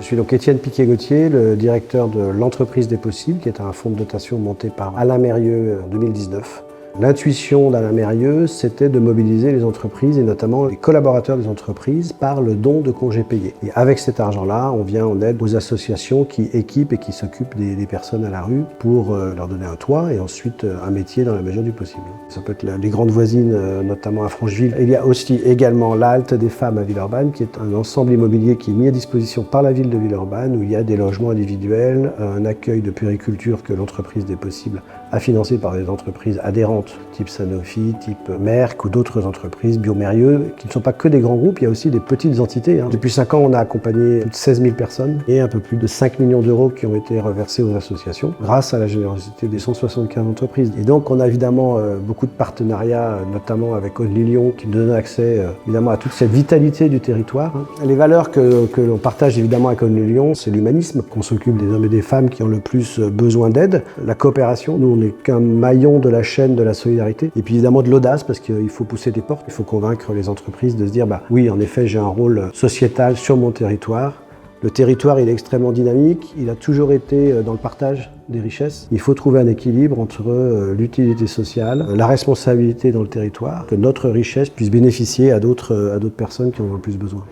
Je suis donc Étienne Piquet-Gauthier, le directeur de l'entreprise des possibles, qui est un fonds de dotation monté par Alain Mérieux en 2019. L'intuition d'Alain Mérieux, c'était de mobiliser les entreprises et notamment les collaborateurs des entreprises par le don de congés payés. Et avec cet argent-là, on vient en aide aux associations qui équipent et qui s'occupent des personnes à la rue pour leur donner un toit et ensuite un métier dans la mesure du possible. Ça peut être les grandes voisines, notamment à Francheville. Il y a aussi également la Halte des femmes à Villeurbanne, qui est un ensemble immobilier qui est mis à disposition par la ville de Villeurbanne, où il y a des logements individuels, un accueil de puériculture que l'entreprise des possibles a financé par des entreprises adhérentes type Sanofi, type Merck ou d'autres entreprises, Biomérieux, qui ne sont pas que des grands groupes, il y a aussi des petites entités. Depuis 5 ans, on a accompagné plus de 16 000 personnes et un peu plus de 5 millions d'euros qui ont été reversés aux associations grâce à la générosité des 175 entreprises. Et donc, on a évidemment beaucoup de partenariats, notamment avec Only Lyon, qui nous donnent accès évidemment à toute cette vitalité du territoire. Les valeurs que l'on partage évidemment avec Only Lyon, c'est l'humanisme, qu'on s'occupe des hommes et des femmes qui ont le plus besoin d'aide, la coopération, nous on n'est qu'un maillon de la chaîne de la solidarité, et puis évidemment de l'audace, parce qu'il faut pousser des portes, il faut convaincre les entreprises de se dire oui, en effet, j'ai un rôle sociétal sur mon territoire. Le territoire, il est extrêmement dynamique, il a toujours été dans le partage des richesses. Il faut trouver un équilibre entre l'utilité sociale, la responsabilité dans le territoire, que notre richesse puisse bénéficier à d'autres personnes qui en ont le plus besoin.